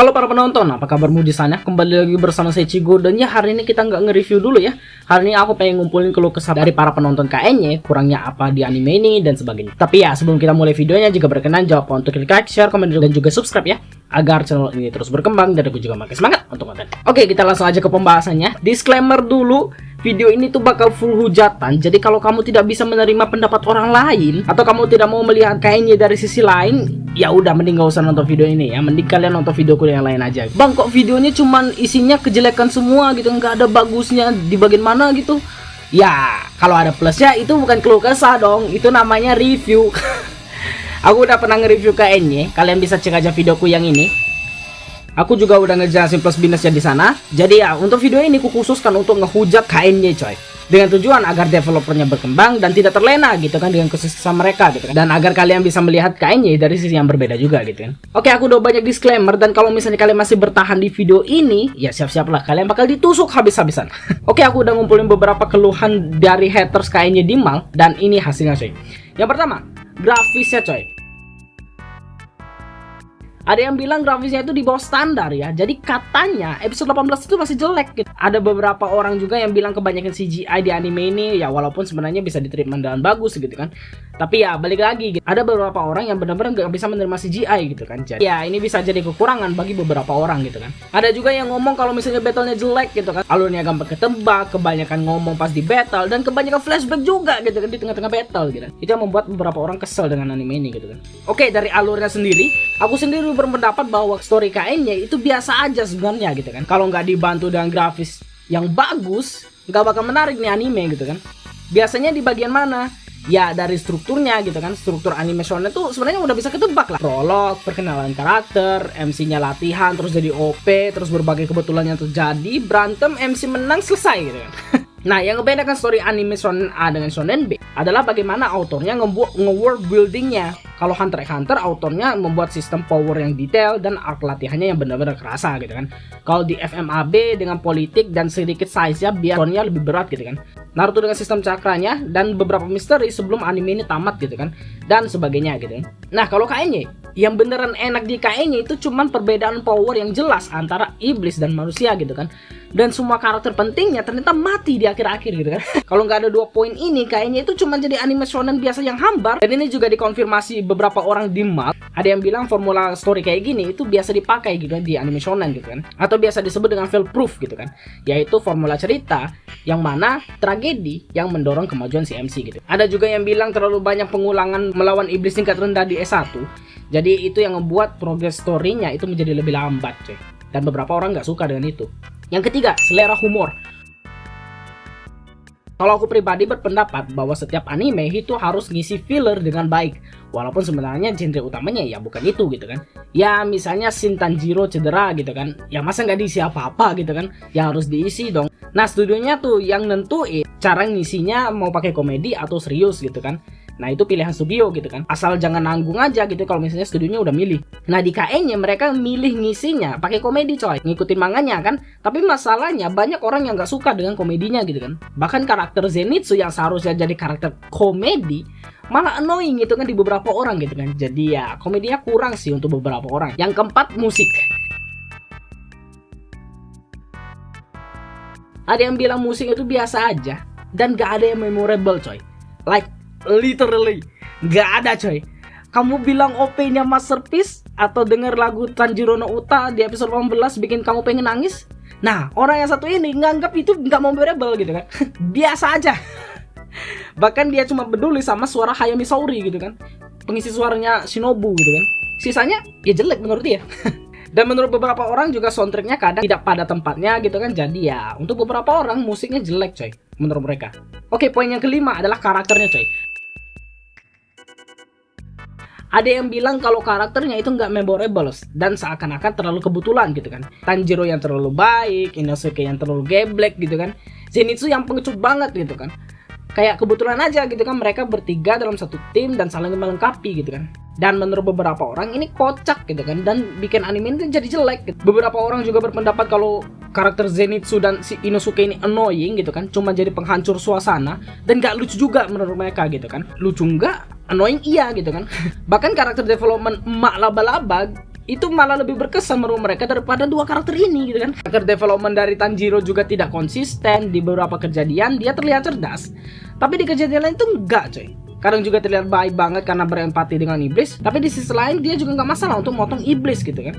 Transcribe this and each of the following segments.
Halo para penonton, apa kabarmu di sana? Kembali lagi bersama saya Cigo, dan ya hari ini kita nggak nge-review dulu ya. Hari ini aku pengen ngumpulin keluh kesah dari para penonton KN-nya, kurangnya apa di anime ini dan sebagainya. Tapi ya sebelum kita mulai videonya, jika berkenan jangan lupa untuk klik like, share, komen, dan juga subscribe ya, agar channel ini terus berkembang dan aku juga makin semangat untuk konten. Oke, kita langsung aja ke pembahasannya. Disclaimer dulu. Video ini tuh bakal full hujatan. Jadi kalau kamu tidak bisa menerima pendapat orang lain, atau kamu tidak mau melihat kainnya dari sisi lain, ya udah mending gak usah nonton video ini ya. Mending kalian nonton videoku yang lain aja. Bang, kok videonya cuman isinya kejelekan semua gitu, nggak ada bagusnya di bagian mana gitu? Ya kalau ada plusnya itu bukan keluh kesah dong, itu namanya review. Aku udah pernah nge-review KN-nya. Kalian bisa cek aja videoku yang ini. Aku juga udah ngejelasin plus minusnya di sana. Jadi ya untuk video ini kukhususkan untuk ngehujat KN-nya coy, dengan tujuan agar developernya berkembang dan tidak terlena gitu kan dengan kesuksesan mereka gitu kan, dan agar kalian bisa melihat KN-nya dari sisi yang berbeda juga gitu kan. Oke, aku udah banyak disclaimer, dan kalau misalnya kalian masih bertahan di video ini, ya siap-siaplah kalian bakal ditusuk habis-habisan. Oke, aku udah ngumpulin beberapa keluhan dari haters KN-nya di Mal, dan ini hasilnya coy. Yang pertama, grafisnya coy. Ada yang bilang grafisnya itu di bawah standar ya. Jadi katanya episode 18 itu masih jelek gitu. Ada beberapa orang juga yang bilang kebanyakan CGI di anime ini, ya walaupun sebenarnya bisa ditreatment dengan bagus gitu kan. Tapi ya balik lagi gitu, ada beberapa orang yang benar-benar nggak bisa menerima CGI gitu kan. Jadi ya ini bisa jadi kekurangan bagi beberapa orang gitu kan. Ada juga yang ngomong kalau misalnya battle-nya jelek gitu kan, alurnya gampang ketebak, kebanyakan ngomong pas di battle, dan kebanyakan flashback juga gitu kan di tengah-tengah battle gitu kan. Itu yang membuat beberapa orang kesel dengan anime ini gitu kan. Oke, dari alurnya sendiri, aku sendiri berpendapat bahwa story KN-nya itu biasa aja sebenarnya gitu kan. Kalau nggak dibantu dengan grafis yang bagus, nggak bakal menarik nih anime gitu kan. Biasanya di bagian mana? Ya dari strukturnya gitu kan. Struktur anime shonen tuh sebenarnya udah bisa ketebak lah. Prolog, perkenalan karakter, MC-nya latihan, terus jadi OP, terus berbagai kebetulan yang terjadi, berantem, MC menang, selesai gitu kan. Nah, yang ngebedakan story anime shonen A dengan shonen B adalah bagaimana autornya nge-world buildingnya. Kalau Hunter x Hunter, autornya membuat sistem power yang detail dan arc latihannya yang benar-benar kerasa gitu kan. Kalau di FMAB dengan politik dan sedikit size-nya biar tonnya lebih berat gitu kan. Naruto dengan sistem cakranya dan beberapa misteri sebelum anime ini tamat gitu kan, dan sebagainya gitu kan. Nah, kalau KN-nya yang beneran enak di KN-nya itu cuman perbedaan power yang jelas antara iblis dan manusia gitu kan. Dan semua karakter pentingnya ternyata mati di akhir-akhir gitu kan. Kalau nggak ada 2 poin ini, kayaknya itu cuma jadi anime shonen biasa yang hambar. Dan ini juga dikonfirmasi beberapa orang di Mal. Ada yang bilang formula story kayak gini itu biasa dipakai gitu kan di anime shonen gitu kan, atau biasa disebut dengan fail proof gitu kan, yaitu formula cerita yang mana tragedi yang mendorong kemajuan si MC gitu. Ada juga yang bilang terlalu banyak pengulangan melawan iblis tingkat rendah di S1. Jadi itu yang membuat progress story-nya itu menjadi lebih lambat coy. Dan beberapa orang nggak suka dengan itu. Yang ketiga, selera humor. Kalau aku pribadi berpendapat bahwa setiap anime itu harus ngisi filler dengan baik. Walaupun sebenarnya genre utamanya ya bukan itu gitu kan. Ya misalnya Shin Tanjiro cedera gitu kan, ya masa nggak diisi apa-apa gitu kan. Ya harus diisi dong. Nah, studionya tuh yang nentuin cara ngisinya mau pakai komedi atau serius gitu kan. Nah, itu pilihan studio gitu kan. Asal jangan nanggung aja gitu kalau misalnya studionya udah milih. Nah, di KN-nya mereka milih ngisinya pakai komedi coy, ngikutin manganya kan. Tapi masalahnya banyak orang yang nggak suka dengan komedinya gitu kan. Bahkan karakter Zenitsu yang seharusnya jadi karakter komedi malah annoying gitu kan di beberapa orang gitu kan. Jadi ya komedinya kurang sih untuk beberapa orang. Yang keempat, musik. Ada yang bilang musik itu biasa aja dan gak ada yang memorable coy. Like literally gak ada coy. Kamu bilang OP-nya masterpiece atau denger lagu Tanjiro no Uta di episode 18 bikin kamu pengen nangis? Nah, orang yang satu ini nganggap itu gak memorable gitu kan. Biasa aja. Bahkan dia cuma peduli sama suara Hayami Saori gitu kan, pengisi suaranya Shinobu gitu kan. Sisanya ya jelek menurut dia. Dan menurut beberapa orang juga soundtracknya kadang tidak pada tempatnya gitu kan. Jadi ya untuk beberapa orang musiknya jelek coy menurut mereka. Oke, poin yang kelima adalah karakternya coy. Ada yang bilang kalau karakternya itu nggak memorable dan seakan-akan terlalu kebetulan gitu kan. Tanjiro yang terlalu baik, Inosuke yang terlalu geblek gitu kan, Zenitsu yang pengecut banget gitu kan. Kayak kebetulan aja gitu kan mereka bertiga dalam satu tim dan saling melengkapi gitu kan. Dan menurut beberapa orang ini kocak gitu kan, dan bikin anime ini jadi jelek gitu. Beberapa orang juga berpendapat kalau karakter Zenitsu dan si Inosuke ini annoying gitu kan, cuma jadi penghancur suasana dan gak lucu juga menurut mereka gitu kan. Lucu enggak, annoying iya gitu kan. Bahkan karakter development emak laba-laba itu malah lebih berkesan menurut mereka daripada dua karakter ini gitu kan. Karakter development dari Tanjiro juga tidak konsisten. Di beberapa kejadian dia terlihat cerdas, tapi di kejadian lain itu enggak coy. Kadang juga terlihat baik banget karena berempati dengan iblis, tapi di sisi lain dia juga nggak masalah untuk motong iblis gitu kan.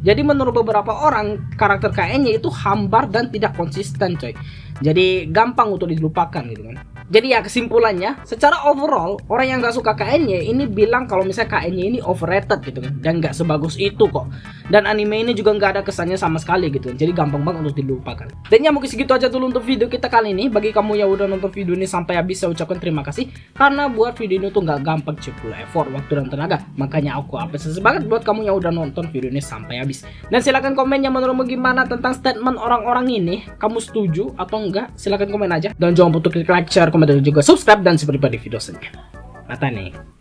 Jadi menurut beberapa orang karakter KN-nya itu hambar dan tidak konsisten coy. Jadi gampang untuk dilupakan gitu kan. Jadi ya kesimpulannya, secara overall orang yang gak suka KN-nya ini bilang kalau misalnya KN-nya ini overrated gitu kan, dan gak sebagus itu kok. Dan anime ini juga gak ada kesannya sama sekali gitu. Jadi gampang banget untuk dilupakan. Dan ya mungkin segitu aja dulu untuk video kita kali ini. Bagi kamu yang udah nonton video ini sampai habis, saya ucapkan terima kasih. Karena buat video ini tuh gak gampang, cukup effort, waktu dan tenaga. Makanya aku apresiasi banget buat kamu yang udah nonton video ini sampai habis. Dan silahkan komen yang menurutmu gimana tentang statement orang-orang ini. Kamu setuju atau enggak? Silahkan komen aja. Dan jangan lupa untuk klik like, share, komen, dan juga subscribe. Dan seperti pada video selanjutnya. Mata nih.